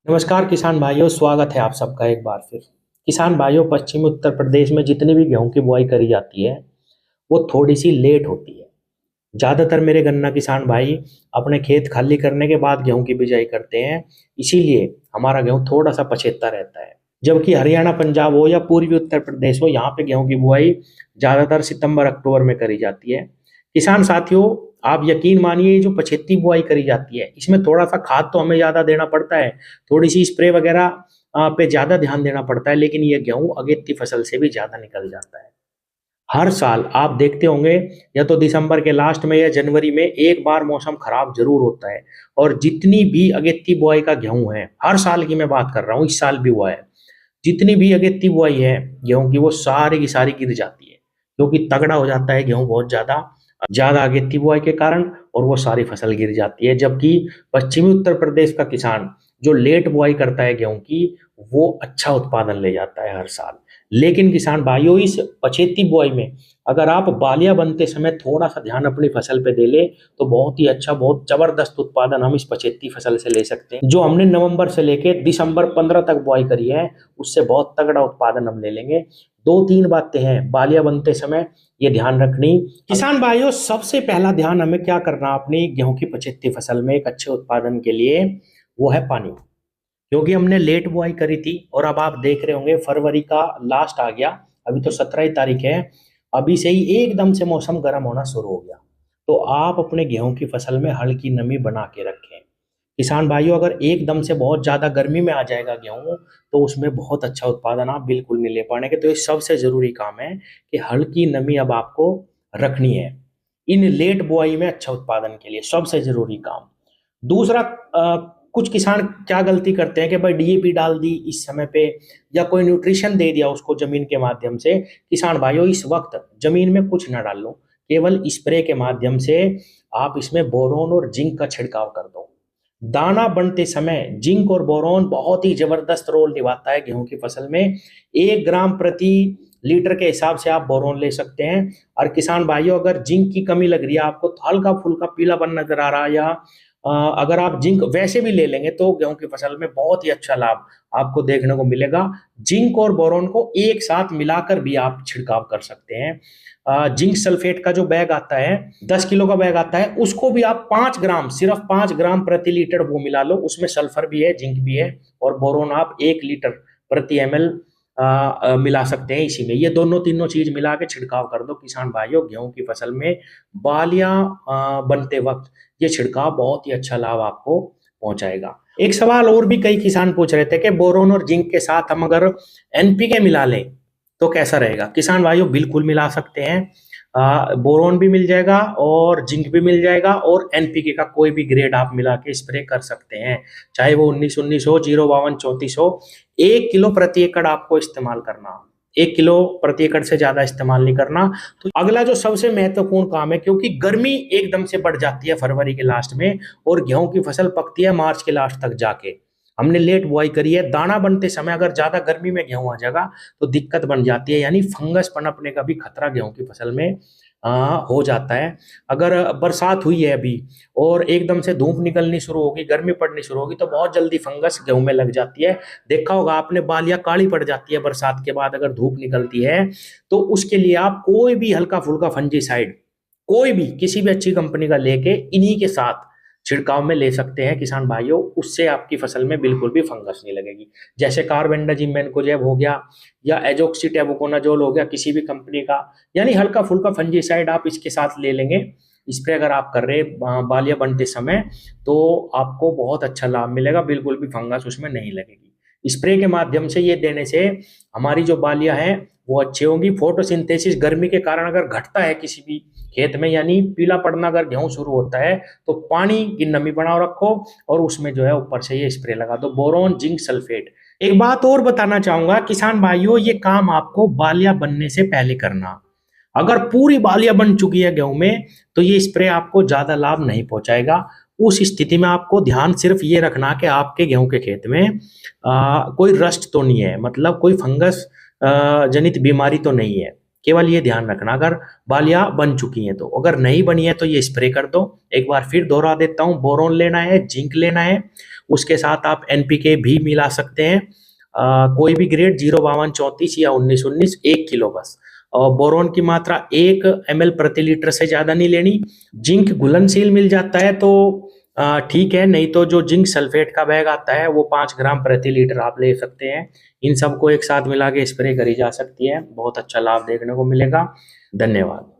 नमस्कार किसान भाइयों, स्वागत है आप सबका एक बार फिर। किसान भाइयों, पश्चिमी उत्तर प्रदेश में जितनी भी गेहूं की बुआई करी जाती है वो थोड़ी सी लेट होती है। ज़्यादातर मेरे गन्ना किसान भाई अपने खेत खाली करने के बाद गेहूं की बिजाई करते हैं, इसीलिए हमारा गेहूं थोड़ा सा पछेता रहता है। जबकि हरियाणा, पंजाब हो या पूर्वी उत्तर प्रदेश हो, यहाँ पे गेहूं की बुआई ज़्यादातर सितंबर अक्टूबर में करी जाती है। किसान साथियों, आप यकीन मानिए, ये जो पछेती बुआई करी जाती है इसमें थोड़ा सा खाद तो हमें ज़्यादा देना पड़ता है, थोड़ी सी स्प्रे वगैरह पे ज़्यादा ध्यान देना पड़ता है, लेकिन ये गेहूं अगेती फसल से भी ज़्यादा निकल जाता है। हर साल आप देखते होंगे, या तो दिसंबर के लास्ट में या जनवरी में एक बार मौसम खराब जरूर होता है, और जितनी भी अगेती बुआई का गेहूं है, हर साल की मैं बात कर रहा हूँ, इस साल भी हुआ है, जितनी भी अगेती बुआई है गेहूं की वो सारी की सारी गिर जाती है, क्योंकि तगड़ा हो जाता है गेहूं बहुत ज्यादा ज्यादा अगेती बुआई के कारण, और वो सारी फसल गिर जाती है। जबकि पश्चिमी उत्तर प्रदेश का किसान जो लेट बुआई करता है गेहूं की, वो अच्छा उत्पादन ले जाता है हर साल। लेकिन किसान भाइयों, इस पछेती बुआई में अगर आप बालियां बनते समय थोड़ा सा ध्यान अपनी फसल पे दे ले, तो बहुत ही अच्छा, बहुत जबरदस्त उत्पादन हम इस पछेती फसल से ले सकते हैं। जो हमने नवंबर से लेके दिसंबर 15 तक बुआई करी है, उससे बहुत तगड़ा उत्पादन हम ले लेंगे। दो तीन बातें हैं बालियां बनते समय ये ध्यान रखनी। किसान भाइयों, सबसे पहला ध्यान हमें क्या करना अपनी गेहूं की पछेती फसल में एक अच्छे उत्पादन के लिए, वो है पानी। क्योंकि हमने लेट बुआई करी थी, और अब आप देख रहे होंगे फरवरी का लास्ट आ गया, अभी तो 17 तारीख है, अभी से ही एकदम से मौसम गर्म होना शुरू हो गया। तो आप अपने गेहूं की फसल में हल्की नमी बना के रखें। किसान भाइयों, अगर एकदम से बहुत ज्यादा गर्मी में आ जाएगा गेहूं, तो उसमें बहुत अच्छा उत्पादन आप बिल्कुल नहीं ले पाएंगे। तो ये सबसे जरूरी काम है कि हल्की नमी अब आपको रखनी है इन लेट बुआई में अच्छा उत्पादन के लिए, सबसे जरूरी काम। दूसरा, कुछ किसान क्या गलती करते हैं कि भाई डीएपी डाल दी इस समय पे, या कोई न्यूट्रिशन दे दिया उसको जमीन के माध्यम से। किसान भाइयों, इस वक्त जमीन में कुछ ना डालो, केवल स्प्रे के माध्यम से आप इसमें बोरोन और जिंक का छिड़काव कर दो। दाना बनते समय जिंक और बोरोन बहुत ही जबरदस्त रोल निभाता है गेहूं की फसल में। 1 ग्राम प्रति लीटर के हिसाब से आप बोरोन ले सकते हैं। और किसान भाइयों, अगर जिंक की कमी लग रही है आपको, तो हल्का फुल्का पीलापन नजर आ रहा है, या अगर आप जिंक वैसे भी ले लेंगे, तो गेहूं की फसल में बहुत ही अच्छा लाभ आपको देखने को मिलेगा। जिंक और बोरोन को एक साथ मिलाकर भी आप छिड़काव कर सकते हैं। जिंक सल्फेट का जो बैग आता है, 10 किलो का बैग आता है, उसको भी आप 5 ग्राम, सिर्फ 5 ग्राम प्रति लीटर वो मिला लो। उसमें सल्फर भी है, जिंक भी है, और बोरोन आप 1 लीटर प्रति ml मिला सकते हैं इसी में। ये दोनों तीनों चीज मिला के छिड़काव कर दो किसान भाइयों गेहूं की फसल में। बालियां बनते वक्त ये छिड़काव बहुत ही अच्छा लाभ आपको पहुंचाएगा। एक सवाल और भी कई किसान पूछ रहे थे कि बोरोन और जिंक के साथ हम अगर एनपीके मिला लें तो कैसा रहेगा। किसान भाइयों, बिल्कुल मिला सकते हैं। बोरोन भी मिल जाएगा और जिंक भी मिल जाएगा, और एनपीके का कोई भी ग्रेड आप मिला के स्प्रे कर सकते हैं, चाहे वो 19-19 हो, 052-34 हो। 1 किलो प्रति एकड़ आपको इस्तेमाल करना, 1 किलो प्रति एकड़ से ज्यादा इस्तेमाल नहीं करना। तो अगला जो सबसे महत्वपूर्ण काम है, क्योंकि गर्मी एकदम से बढ़ जाती है फरवरी के लास्ट में, और गेहूं की फसल पकती है मार्च के लास्ट तक जाके। हमने लेट बुआई करी है, दाना बनते समय अगर ज्यादा गर्मी में गेहूं आ जाएगा तो दिक्कत बन जाती है, यानी फंगस पनपने का भी खतरा गेहूं की फसल में हो जाता है। अगर बरसात हुई है अभी और एकदम से धूप निकलनी शुरू होगी, गर्मी पड़नी शुरू होगी, तो बहुत जल्दी फंगस गेहूं में लग जाती है। देखा होगा आपने, बालियां काली पड़ जाती है बरसात के बाद अगर धूप निकलती है। तो उसके लिए आप कोई भी हल्का फुल्का फंजीसाइड, कोई भी किसी भी अच्छी कंपनी का लेके इन्हीं के साथ छिड़काव में ले सकते हैं किसान भाइयों। उससे आपकी फसल में बिल्कुल भी फंगस नहीं लगेगी। जैसे कार्बेंडाजिम मैनकोजेब हो गया, या एजोक्सीटेबुकोनाजोल हो गया किसी भी कंपनी का, यानी हल्का फुल्का फंजीसाइड आप इसके साथ ले लेंगे। स्प्रे अगर आप कर रहे बालियां बनते समय, तो आपको बहुत अच्छा लाभ मिलेगा, बिल्कुल भी फंगस उसमें नहीं लगेगी। स्प्रे के माध्यम से ये देने से हमारी जो बालियां हैं वो अच्छी होंगी। फोटोसिंथेसिस गर्मी के कारण अगर घटता है किसी भी खेत में, यानी पीला पड़ना अगर गेहूं शुरू होता है, तो पानी की नमी बनाओ रखो, और उसमें जो है ऊपर से ये स्प्रे लगा दो, बोरोन जिंक सल्फेट। एक बात और बताना चाहूंगा किसान भाइयों, ये काम आपको बालियां बनने से पहले करना। अगर पूरी बालियां बन चुकी है गेहूं में, तो ये स्प्रे आपको ज्यादा लाभ नहीं पहुंचाएगा। उस स्थिति में आपको ध्यान सिर्फ ये रखना कि आपके गेहूं के खेत में कोई रस्ट तो नहीं है, मतलब कोई फंगस जनित बीमारी तो नहीं है। केवल ये ध्यान रखना, अगर बालियां बन चुकी हैं तो, अगर नहीं बनी है तो ये स्प्रे कर दो। एक बार फिर दोहरा देता हूँ, बोरोन लेना है, जिंक लेना है, उसके साथ आप एनपीके भी मिला सकते हैं। कोई भी ग्रेड 05234 या 1919, 1 किलो बस। और बोरोन की मात्रा 1 ml प्रति लीटर से ज्यादा नहीं लेनी। जिंक घुलनशील मिल जाता है तो ठीक है, नहीं तो जो जिंक सल्फेट का बैग आता है वो 5 ग्राम प्रति लीटर आप ले सकते हैं। इन सबको एक साथ मिला के स्प्रे करी जा सकती है, बहुत अच्छा लाभ देखने को मिलेगा। धन्यवाद।